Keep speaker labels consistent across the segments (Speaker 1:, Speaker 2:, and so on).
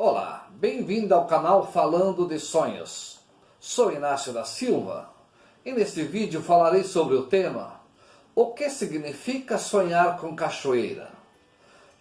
Speaker 1: Olá, bem-vindo ao canal Falando de Sonhos. Sou Inácio da Silva e neste vídeo falarei sobre o tema o que significa sonhar com cachoeira.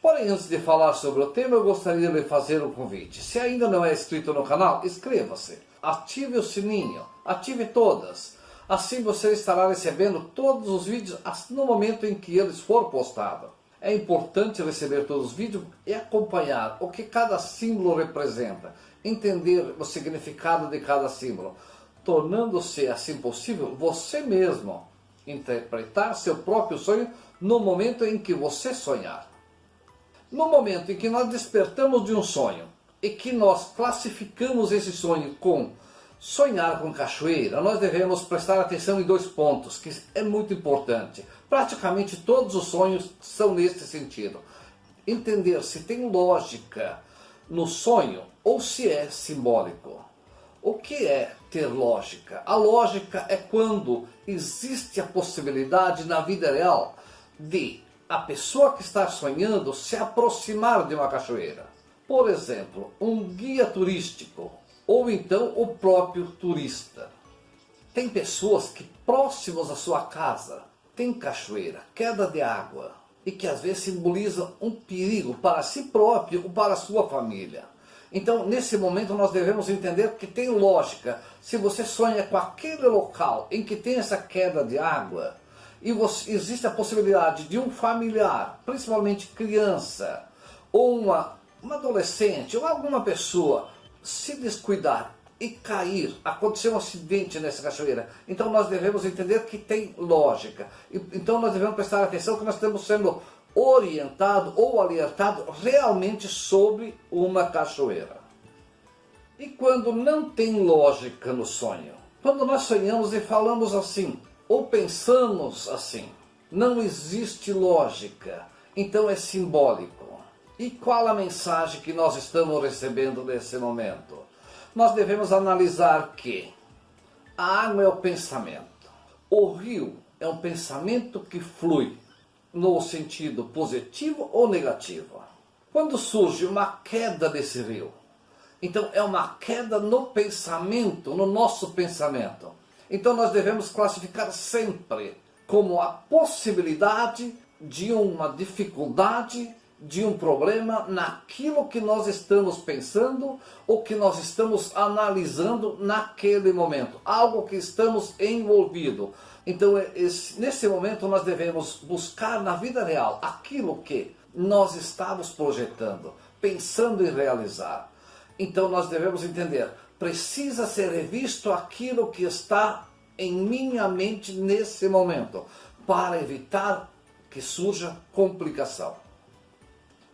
Speaker 1: Porém, antes de falar sobre o tema, eu gostaria de lhe fazer um convite. Se ainda não é inscrito no canal, inscreva-se, ative o sininho, ative todas. Assim você estará recebendo todos os vídeos no momento em que eles for postados. É importante receber todos os vídeos e acompanhar o que cada símbolo representa, entender o significado de cada símbolo, tornando-se assim possível você mesmo interpretar seu próprio sonho no momento em que você sonhar. No momento em que nós despertamos de um sonho e que nós classificamos esse sonho com sonhar com cachoeira, nós devemos prestar atenção em dois pontos, que é muito importante. Praticamente todos os sonhos são neste sentido. Entender se tem lógica no sonho ou se é simbólico. O que é ter lógica? A lógica é quando existe a possibilidade na vida real de a pessoa que está sonhando se aproximar de uma cachoeira. Por exemplo, um guia turístico ou então o próprio turista. Tem pessoas que próximos à sua casa tem cachoeira, queda de água, e que às vezes simboliza um perigo para si próprio ou para a sua família. Então, nesse momento, nós devemos entender que tem lógica. Se você sonha com aquele local em que tem essa queda de água, e existe a possibilidade de um familiar, principalmente criança, ou uma adolescente, ou alguma pessoa, se descuidar e cair, acontecer um acidente nessa cachoeira, então nós devemos entender que tem lógica. Então nós devemos prestar atenção que nós estamos sendo orientados ou alertados realmente sobre uma cachoeira. E quando não tem lógica no sonho? Quando nós sonhamos e falamos assim, ou pensamos assim, não existe lógica, então é simbólico. E qual a mensagem que nós estamos recebendo nesse momento? Nós devemos analisar que a água é o pensamento. O rio é um pensamento que flui no sentido positivo ou negativo. Quando surge uma queda desse rio, então é uma queda no pensamento, no nosso pensamento. Então nós devemos classificar sempre como a possibilidade de uma dificuldade, de um problema naquilo que nós estamos pensando ou que nós estamos analisando naquele momento, algo que estamos envolvidos. Então nesse momento nós devemos buscar na vida real aquilo que nós estamos projetando, pensando em realizar. Então nós devemos entender, precisa ser revisto aquilo que está em minha mente nesse momento, para evitar que surja complicação.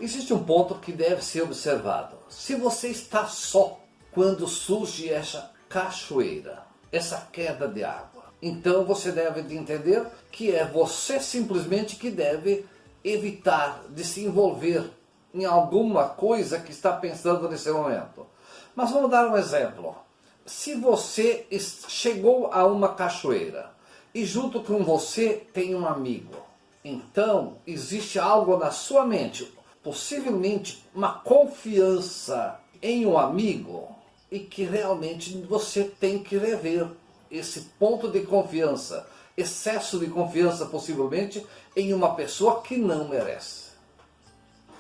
Speaker 1: Existe um ponto que deve ser observado. Se você está só quando surge essa cachoeira, essa queda de água, então você deve entender que é você simplesmente que deve evitar de se envolver em alguma coisa que está pensando nesse momento. Mas vamos dar um exemplo. Se você chegou a uma cachoeira e junto com você tem um amigo, então existe algo na sua mente, possivelmente uma confiança em um amigo, e que realmente você tem que rever esse ponto de confiança, excesso de confiança possivelmente em uma pessoa que não merece.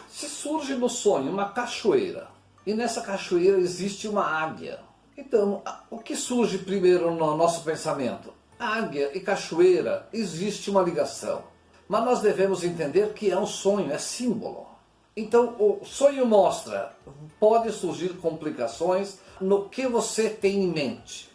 Speaker 1: Se surge no sonho uma cachoeira, e nessa cachoeira existe uma águia, então o que surge primeiro no nosso pensamento? Águia e cachoeira, existe uma ligação, mas nós devemos entender que é um sonho, é símbolo. Então o sonho mostra, pode surgir complicações no que você tem em mente,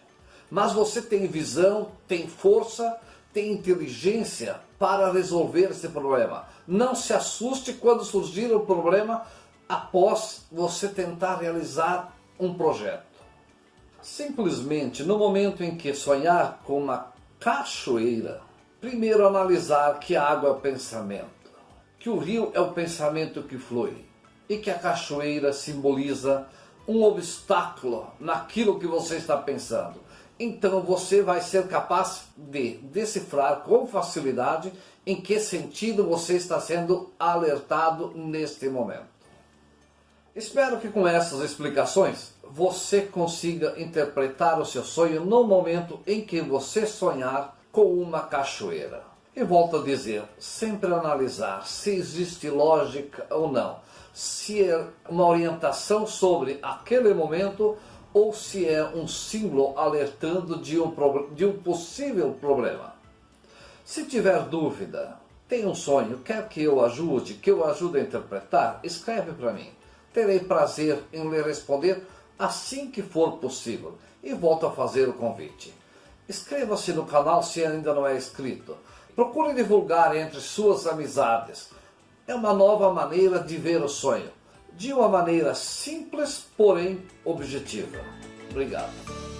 Speaker 1: mas você tem visão, tem força, tem inteligência para resolver esse problema. Não se assuste quando surgir um problema após você tentar realizar um projeto. Simplesmente no momento em que sonhar com uma cachoeira, primeiro analisar que a água é o pensamento, que o rio é o pensamento que flui e que a cachoeira simboliza um obstáculo naquilo que você está pensando. Então você vai ser capaz de decifrar com facilidade em que sentido você está sendo alertado neste momento. Espero que com essas explicações você consiga interpretar o seu sonho no momento em que você sonhar com uma cachoeira. E volto a dizer, sempre analisar se existe lógica ou não, se é uma orientação sobre aquele momento ou se é um símbolo alertando de um possível problema. Se tiver dúvida, tem um sonho, quer que eu ajude a interpretar, escreve para mim. Terei prazer em lhe responder assim que for possível. E volto a fazer o convite. Inscreva-se no canal se ainda não é inscrito. Procure divulgar entre suas amizades. É uma nova maneira de ver o sonho. De uma maneira simples, porém objetiva. Obrigado.